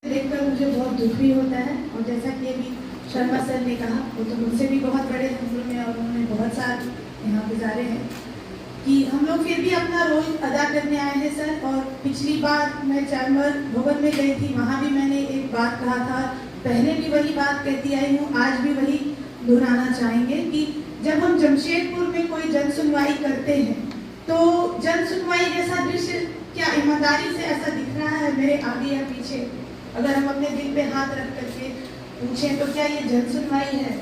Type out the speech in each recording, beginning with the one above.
देखकर मुझे बहुत दुख भी होता है। और जैसा कि अभी शर्मा सर ने कहा, वो तो मुझसे भी बहुत बड़े उम्र में और उन्होंने बहुत साल यहाँ गुजारे हैं, कि हम लोग फिर भी अपना रोल अदा करने आए हैं सर। और पिछली बार मैं चैम्बर भवन में गई थी, वहाँ भी मैंने एक बात कहा था, पहले भी वही बात कहती आई हूँ, आज भी वही दोहराना चाहेंगे कि जब हम जमशेदपुर में कोई जन सुनवाई करते हैं तो जन सुनवाई जैसा दृश्य क्या ईमानदारी से ऐसा दिख रहा है मेरे आगे या पीछे? अगर हम अपने दिल पे हाथ रख करके पूछें तो क्या ये जन सुनवाई है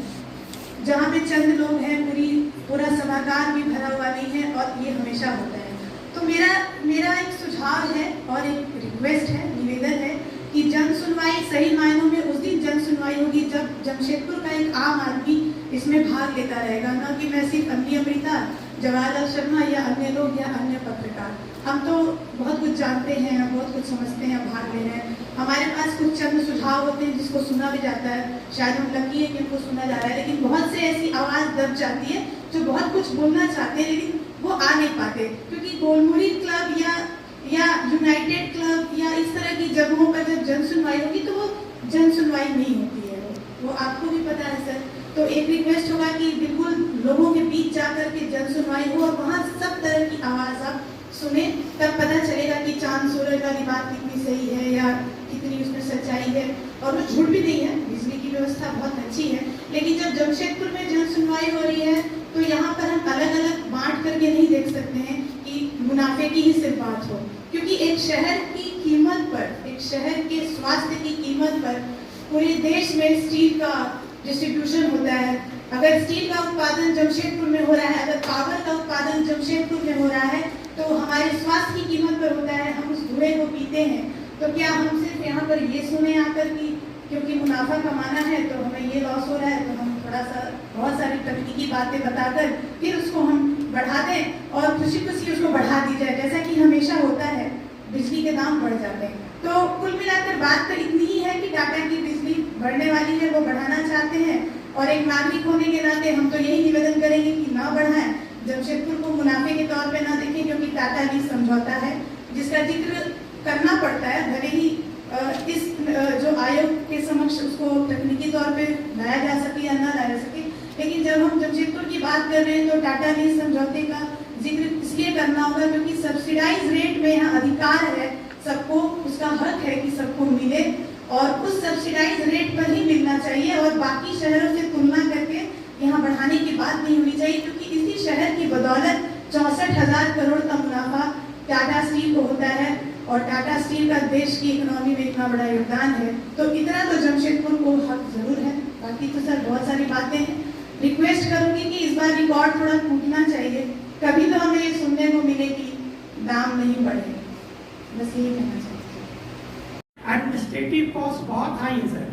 जहाँ पे चंद लोग हैं, पूरा सभागार भी भरा हुआ नहीं है? और ये हमेशा होता है। तो मेरा एक सुझाव है और एक रिक्वेस्ट है, निवेदन है कि जन सुनवाई सही मायनों में उस दिन जन सुनवाई होगी जब जमशेदपुर का एक आम आदमी इसमें भाग लेता रहेगा, न कि मैं सिर्फ अन्य अमृता, जवाहरलाल शर्मा या अन्य लोग या अन्य पत्रकार। हम तो बहुत कुछ जानते हैं, हम बहुत कुछ समझते हैं, भाग ले रहे हैं, हमारे पास कुछ चंद सुझाव होते हैं जिसको सुना भी जाता है, शायद हम लकी है कि उनको सुना जा रहा है, लेकिन बहुत से ऐसी आवाज़ दब जाती है जो बहुत कुछ बोलना चाहते हैं लेकिन वो आ नहीं पाते, क्योंकि गोलमुड़ी क्लब या यूनाइटेड क्लब या इस तरह की जगहों पर जब जन सुनवाई होगी तो वो जन सुनवाई नहीं होती है। वो आपको भी पता है सर। तो एक रिक्वेस्ट होगा कि बिल्कुल लोगों के बीच जाकर के जन सुनवाई हो और वहाँ सब तरह की आवाज़ आप सुने, तब पता चलेगा कि चांद सूरज वाली बात कितनी सही है या कितनी उसमें सच्चाई है। और वो झूठ भी नहीं है, बिजली की व्यवस्था बहुत अच्छी है, लेकिन जब जमशेदपुर में जन सुनवाई हो रही है तो यहाँ पर हम अलग अलग बांट करके नहीं देख सकते हैं कि मुनाफे की ही सिर्फ बात हो, क्योंकि एक शहर की कीमत पर, एक शहर के स्वास्थ्य की कीमत पर पूरे देश में स्टील का डिस्ट्रीब्यूशन होता है। अगर स्टील का उत्पादन जमशेदपुर में हो रहा है, अगर पावर का उत्पादन जमशेदपुर में हो रहा है, तो हमारे स्वास्थ्य की कीमत पर होता है, हम उस धुएं को पीते हैं। तो क्या हम सिर्फ यहाँ पर ये सुने आकर कि क्योंकि मुनाफा कमाना है तो हमें ये लॉस हो रहा है, तो हम थोड़ा सा बहुत सारी तकनीकी बातें बताकर फिर उसको हम बढ़ा दें और खुशी खुशी उसको बढ़ा दी जाए, जैसा कि हमेशा होता है, बिजली के दाम बढ़ जाते हैं। तो कुल मिलाकर बात तो इतनी ही है कि टाटा की बिजली बढ़ने वाली है, वो बढ़ाना चाहते हैं, और एक नागरिक होने के नाते हम तो यही निवेदन करेंगे कि ना बढ़ाएं, जमशेदपुर को मुनाफे के तौर पे ना देखें, क्योंकि टाटा भी समझौता है जिसका जिक्र करना पड़ता है, भले ही इस जो आयोग के समक्ष उसको तकनीकी तौर पे लाया जा सके या ना लाया सके, लेकिन जब हम जमशेदपुर की बात कर रहे हैं तो टाटा ने समझौते का जिक्र इसलिए करना होगा क्योंकि सब्सिडाइज रेट में यहाँ अधिकार है, सबको उसका हक है कि सबको मिले, और उस सब्सिडाइज रेट पर ही मिलना चाहिए और बाकी शहरों से तुलना करके यहाँ बढ़ाने की बात नहीं होनी चाहिए, क्योंकि इसी शहर की बदौलत 64,000 करोड़ का मुनाफा टाटा स्टील को होता है, और टाटा स्टील का देश की इकोनॉमी में इतना बड़ा योगदान है, तो इतना तो जमशेदपुर को हक जरूर है। बाकी तो सर बहुत सारी बातें हैं, रिक्वेस्ट करूंगी कि इस बार रिकॉर्ड थोड़ा टूटना चाहिए, कभी तो हमें ये सुनने को मिले कि दाम नहीं बढ़े, बस यही कहना चाहिए। एडमिनिस्ट्रेटिव कॉस्ट बहुत हाई है सर।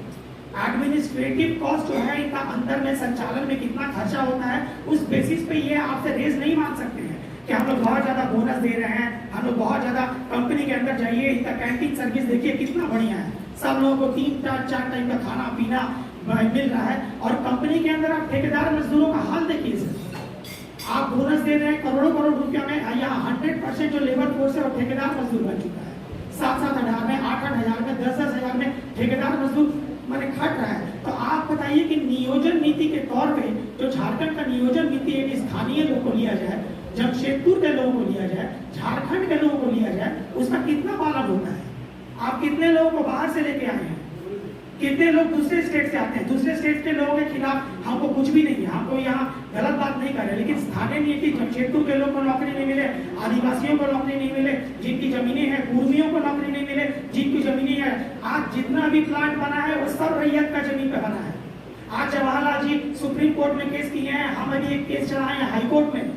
एडमिनिस्ट्रेटिव कॉस्ट जो है इतना अंदर में संचालन में कितना खर्चा होता है, उस बेसिस पे ये आपसे रेज नहीं मान सकते हैं कि हम लोग बहुत ज्यादा बोनस दे रहे हैं, हम लोग बहुत ज्यादा कंपनी के अंदर जाइए, इनका कैंटीन सर्विस देखिए कितना बढ़िया है, सब लोगों को 3-4 टाइम का खाना पीना मिल रहा है, और कंपनी के अंदर आप ठेकेदार मजदूरों का हाल देखिए सर, आप बोनस दे रहे हैं करोड़ों करोड़ रुपया में, यहाँ 100% जो लेबर फोर्स है और ठेकेदार मजदूर बन चुका है, 7-7 हज़ार में, 8-8 हज़ार में, 10-10 हज़ार में ठेकेदार मजदूर मैंने खट रहा है। तो आप बताइए कि नियोजन नीति के तौर पे जो झारखंड का नियोजन नीति है कि स्थानीय लोगों को लिया जाए, जमशेदपुर के लोगों को लिया जाए, झारखंड के लोगों को लिया जाए, उसका कितना पालन होता है? आप कितने लोगों को बाहर से लेके आए हैं, कितने लोग दूसरे स्टेट से आते हैं, दूसरे स्टेट के लोगों के खिलाफ हमको कुछ भी नहीं है, हमको यहाँ गलत बात नहीं कर रहे, लेकिन स्थानीय नीति जमशेदपुर के लोग को नौकरी नहीं मिले, आदिवासियों को नौकरी नहीं मिले, जिनकी जमीनें हैं, कुर्मियों को नौकरी नहीं मिले, जिनकी जमीनें हैं, आज जितना भी प्लांट बना है वो सब रैयत का जमीन पे बना है। आज जवाहरलाल जी सुप्रीम कोर्ट में केस किए हैं, हम अभी एक केस चलाए हैं हाई कोर्ट में,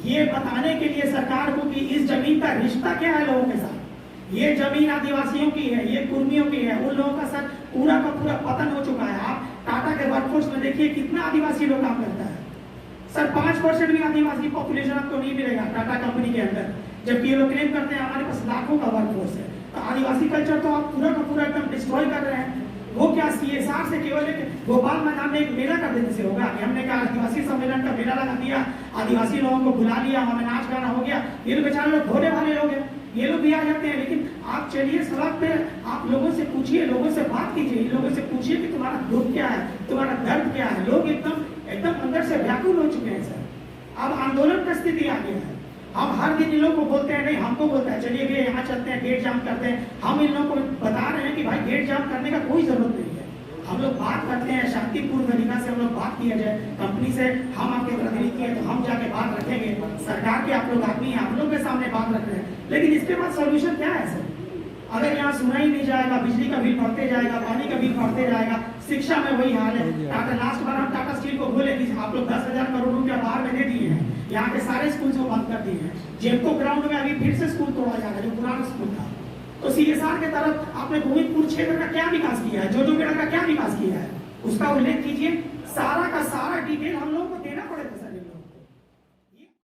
ये बताने के लिए सरकार को कि इस जमीन का रिश्ता क्या है लोगों के साथ, ये जमीन आदिवासियों की है, ये कुर्मियों की है, उन लोगों का सर पूरा का पूरा पतन हो चुका है। आप टाटा के वर्कफोर्स में देखिए कितना आदिवासी लोग काम करता है सर, 5% भी आदिवासी पॉपुलेशन आपको नहीं मिलेगा टाटा कंपनी के अंदर, जबकि ये लोग क्लेम करते हैं हमारे पास लाखों का वर्कफोर्स है। तो आदिवासी कल्चर तो आप पूरा का पूरा एकदम डिस्ट्रॉय कर रहे हैं। वो क्या CSR से केवल एक भोपाल मैदान में एक मेला कर देने से होगा कि हमने कहा आदिवासी सम्मेलन का मेला लगा दिया, आदिवासी लोगों को बुला लिया, हमें नाच गाना हो गया, ये बेचारे लोग भोले भाले लोग हैं। ये लोग भी आ जाते हैं। लेकिन आप चलिए सड़क पे, आप लोगों से पूछिए, लोगों से बात कीजिए, इन लोगों से पूछिए कि तुम्हारा दुख क्या है, तुम्हारा दर्द क्या है। लोग एकदम अंदर से व्याकुल हो चुके हैं सर। अब आंदोलन की स्थिति आ गई है। हम हर दिन इन लोग को बोलते हैं, नहीं हमको बोलता है चलिए भैया यहाँ चलते हैं, गेट जाम करते हैं। हम इन लोगों को बता रहे हैं कि भाई गेट जाम करने का कोई जरूरत नहीं है। हम लोग बात करते हैं शांतिपूर्ण तरीका से, हम लोग बात किया जाए कंपनी से, हम आपके प्रतिनिधि हैं तो हम जाके बात रखेंगे। सरकार के आप लोग आदमी हैं, आप लोग के सामने बात रख रहे हैं। लेकिन इसके बाद सोल्यूशन क्या है सर? अगर यहाँ सुना ही नहीं जाएगा, बिजली का बिल बढ़ते जाएगा, पानी का बिल बढ़ते जाएगा, शिक्षा में वही हाल है। टाटा लास्ट बार हम टाटा स्टील को बोले कि आप लोग 10,000 करोड़ रुपया बाहर में दे दिए हैं, यहाँ के सारे स्कूल को बंद कर दिए हैं। जेमको ग्राउंड में अभी फिर से स्कूल तोड़ा जा रहा है जो पुराना स्कूल था। तो सीएसआर के तरफ आपने गोविंदपुर क्षेत्र का क्या विकास किया है, जोजोगेड़ा का क्या विकास किया है, उसका उल्लेख कीजिए। सारा का सारा डिटेल हम लोग